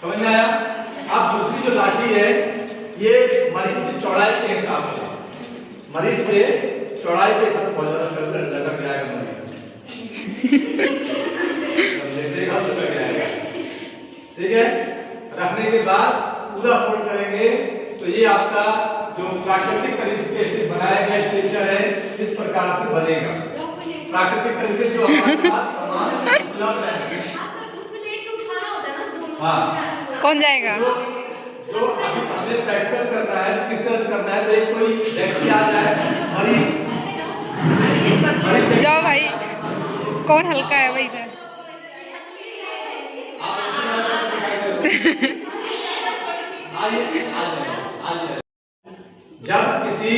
समझ में आया? अब दूसरी जो लाठी है ये मरीज की चौड़ाई के हिसाब से, मरीज के चौड़ाई के हिसाब से लटक जाएगा मरीज। ठीक है, रखने के बाद पूरा फोल्ड करेंगे तो ये आपका जो प्राकृतिक तरीके से बनाया गया स्ट्रक्चर है इस प्रकार से बनेगा। प्राकृतिक तरीके जो हमारे पास सामान उपलब्ध है। हाँ, कौन जाएगा? जो अभी हमें प्रैक्टिकल करना है, किस तरह से करना है, तो एक कोई व्यक्ति आ जाए, मरीज जाओ भाई, कौन हल्का है भाई इधर? जब किसी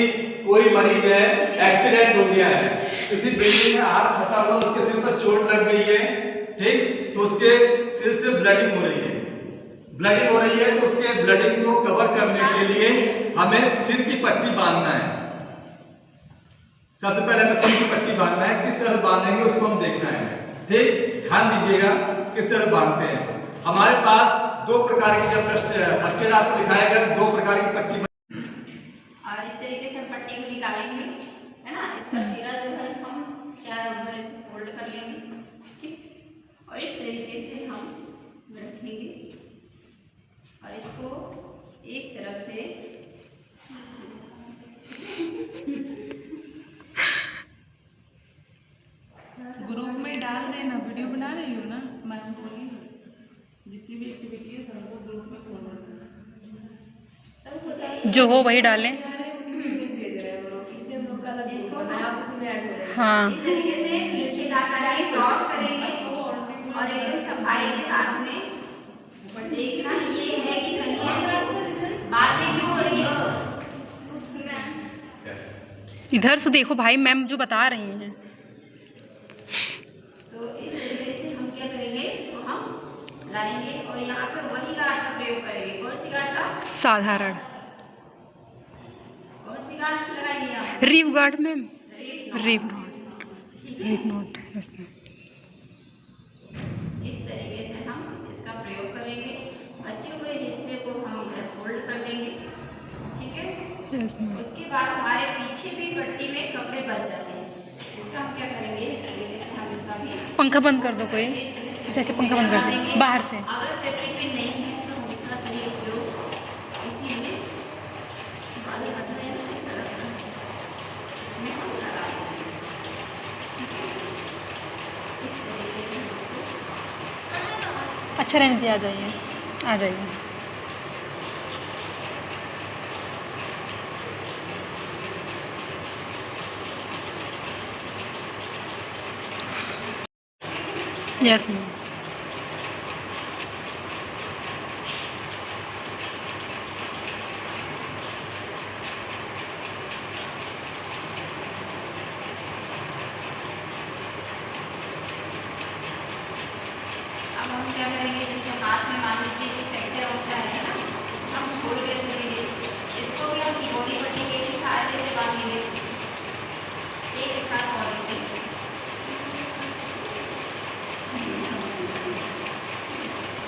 कोई मरीज है, एक्सीडेंट हो गया है, किसी बिल्डिंग में हाथ फंसा हुआ, उसके सिर पर चोट लग गई है, ठीक, तो उसके सिर से ब्लडिंग हो रही है, ब्लडिंग हो रही है, तो उसके ब्लडिंग को कवर करने के लिए हमें सिर की पट्टी बांधना है। सबसे पहले हमें सिर की पट्टी बांधना है, किस तरह बांधेंगे उसको हम देखना है, ठीक, ध्यान दीजिएगा किस तरह बांधते हैं। हमारे पास दो प्रकार की, जब फर्स्ट एड आपको दिखाया गया, दो प्रकार की पट्टी और इस तरीके से हम पट्टी को निकालेंगे, है ना। इसका सिरा जो है हम 4 उंगली से फोल्ड कर लेंगे, ठीक, और इस तरीके से हम रखेंगे और इसको एक तरफ से ग्रुप में डाल देना। वीडियो बना रही हो ना, मैम बोली जितनी भी एक्टिविटी है सबको ग्रुप में फॉरवर्ड करना। जो हो वही डालें। हाँ, इस तरीके से पीछे लाकर आगे क्रॉस करेंगे और एकदम सफाई के साथ में देखना ये है कि कहीं ऐसी बातें क्यों हो रही है। इधर से देखो भाई, मैम जो बता रही हैं। तो इस तरीके से हम क्या करेंगे, इसको हम लाएंगे और यहाँ पे वही गार्ड का प्रयोग करेंगे। कौन सी गार्ड का? साधारण कौन सी गार्ड लगाएंगे आप? रीव गार्ड मैम, रीव नोट, ठीक है? रीव नोट। Yes ma'am. इस तरीके से हम इसका प्रयोग करेंगे। बचे हुए हिस्से को हम इधर फोल्ड कर देंगे, ठीक है। Yes ma'am. उसके बाद हमारे पीछे भी पट्टी में कपड़े बच जाते हैं। इसका हम क्या करेंगे, इस तरीके से हम इसका भी पंखा बंद कर दो, कोई जाके पंखा बंद कर दो बाहर से। अगर सेफ्टी पिन नहीं है तो हम इसका सही उपयोग इसी में बाली बंधने इसमें हम लगा देंगे, ठीक है। इस तरीके से हम इसको अच्छा रहने दीजिए, आ जाइए, आ जाइए। Yes ma'am. अब हम क्या करेंगे, जैसे हाथ में मान लीजिए फ्रैक्चर होता है ना, हम छोड़ के चलेंगे। इसको भी हम तिकोनी पट्टी के ही सहारे से बांधेंगे। एक स्टार्ट और लीजिए,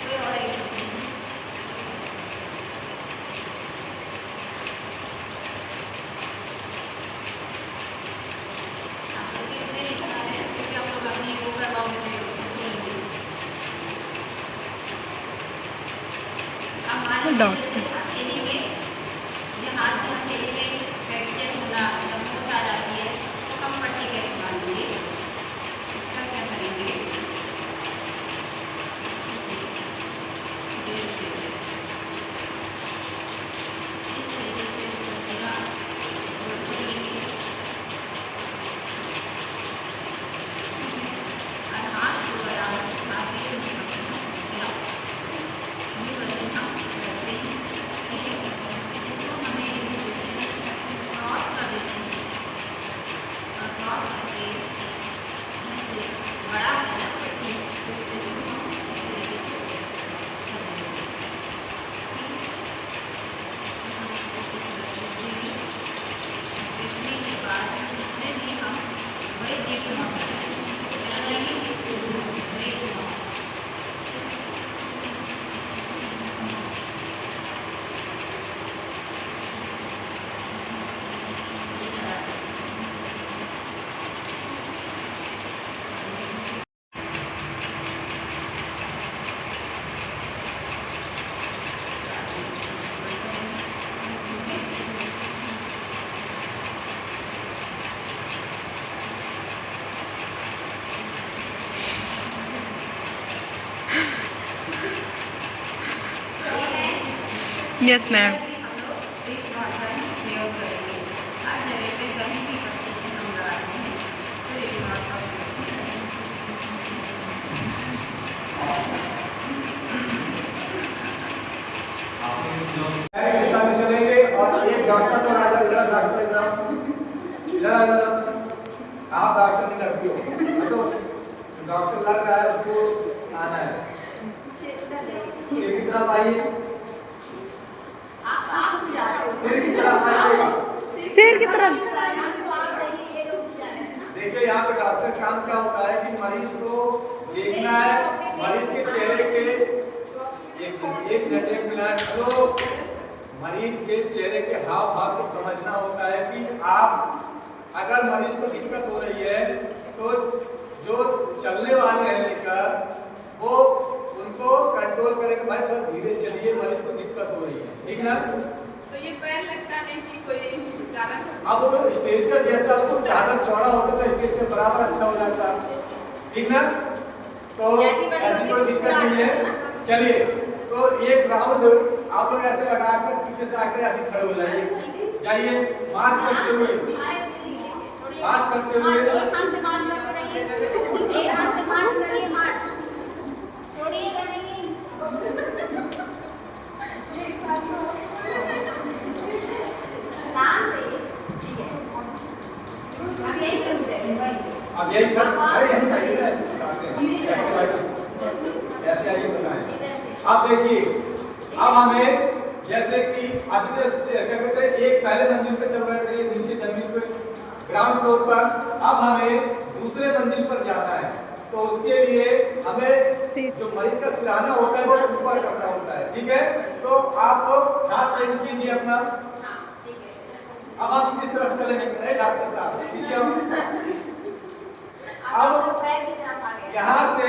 कोई और एक आपको किसने लिखा है, क्योंकि आप लोग अपनी वो करवाओगे। अब मान लीजिए जैसे हथेली में, ये हाथ की हथेली में फ्रैक्चर होना या मोच आ जाती है, तो हम पट्टी कैसे बांधेंगे, इसका क्या करेंगे, अच्छे से डेढ़ देंगे। इस तरीके से इसका सिरा फोल्ड कर लेंगे और हाथ को बराबर उठा के हम रखते हैं। Yes ma'am. हम लोग एक बार का ही प्रयोग करेंगे। हर जगह पे कहीं भी पट्टी से हम लगाते हैं तो एक बार का उपयोग करेंगे। दिशा में चलेंगे और एक डॉक्टर तो आ जाएगा, डॉक्टर इधर आ जाओ। आप डॉक्टर नहीं लगती हो तो डॉक्टर लग रहा है, उसको आना है। सिर की तरफ आइए, आप भी जा रहे हो। सिर की तरफ आइए। सिर की तरफ। देखिए यहाँ पे डॉक्टर काम क्या होता है कि मरीज को देखना है, मरीज के चेहरे के एक मिनट तो मरीज के चेहरे के हाव भाव को समझना होता है कि आप अगर मरीज को दिक्कत हो रही है तो जो चलने वाले हैं लेकर वो उनको कंट्रोल करेंगे, भाई थोड़ा धीरे चलिए, मरीज को दिक्कत हो रही है, ठीक ना। तो ये पैर लटकाने की कोई कारण? अब वो तो स्टेज का जैसा उसको चादर चौड़ा होता तो स्टेज से बराबर अच्छा हो जाता, ठीक ना। तो ऐसी कोई दिक्कत नहीं है। चलिए तो एक राउंड आप लोग ऐसे लगाकर पीछे से आकर ऐसे खड़े हो जाइए, जाइए मार्च करते हुए, मार्च करते हुए। एक हाथ से मार्च करते रहिए, एक हाथ से मार्च करिए, मार्च छोड़िएगा नहीं। शांत रहिए, ठीक है। अब यही कर जाइए, अब यही कर, अरे यही सही है, ऐसे बताते हैं, ऐसे आइए बताएं। अब देखिए, अब हमें जैसे कि अभी क्या कहते हैं, एक पहले मंजिल पे चल रहे थे, नीचे जमीन पे ग्राउंड फ्लोर पर, अब हमें दूसरे मंजिल पर जाना है। तो उसके लिए हमें जो मरीज का सिरहाना होता है वो ऊपर करना होता है, ठीक है। तो आप लोग हाथ चेंज कीजिए अपना। अब हम किस तरफ चलेंगे डॉक्टर साहब, पीछे अब यहाँ से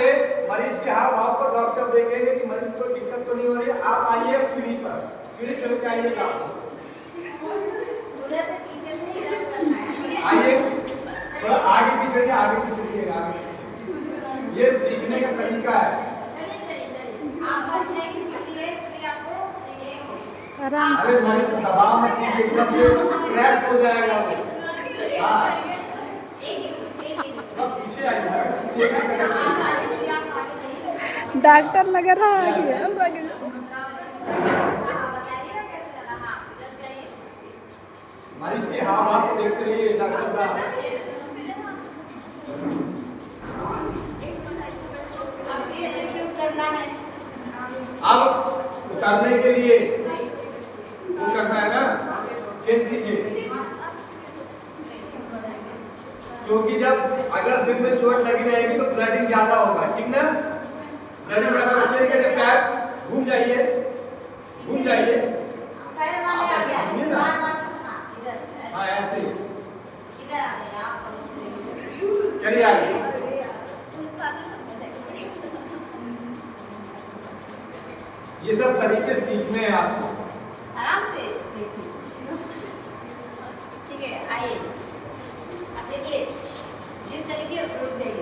मरीज के हाव भाव पर डॉक्टर देखेंगे कि मरीज को दिक्कत तो नहीं हो रही है। आप आइए अब सीढ़ी पर, सीढ़ी चल के आइएगा, आइए थोड़ा आगे पीछे, आगे पीछे, आगे। ये सीखने का तरीका है। अरे मरीज दबाव में कीजिए, एकदम से क्रैश हो जाएगा वो। हाँ अब पीछे आइए, पीछे का डॉक्टर लग रहा है। मरीज के हाव भाव को देखते रहिए डॉक्टर साहब। अब उतरने के लिए वो करना है ना, चेंज कीजिए, क्योंकि जब अगर सिर में चोट लगी रहेगी तो ब्लडिंग ज्यादा होगा, ठीक ना। ब्लडिंग ज्यादा होगा, चेंज करके पैर घूम जाइए, घूम जाइए। हाँ ऐसे चलिए आगे। ये सब तरीके सीखने हैं आपको, आराम से ठीक है। आइए अब देखिए, जिस तरीके रुक जाइए,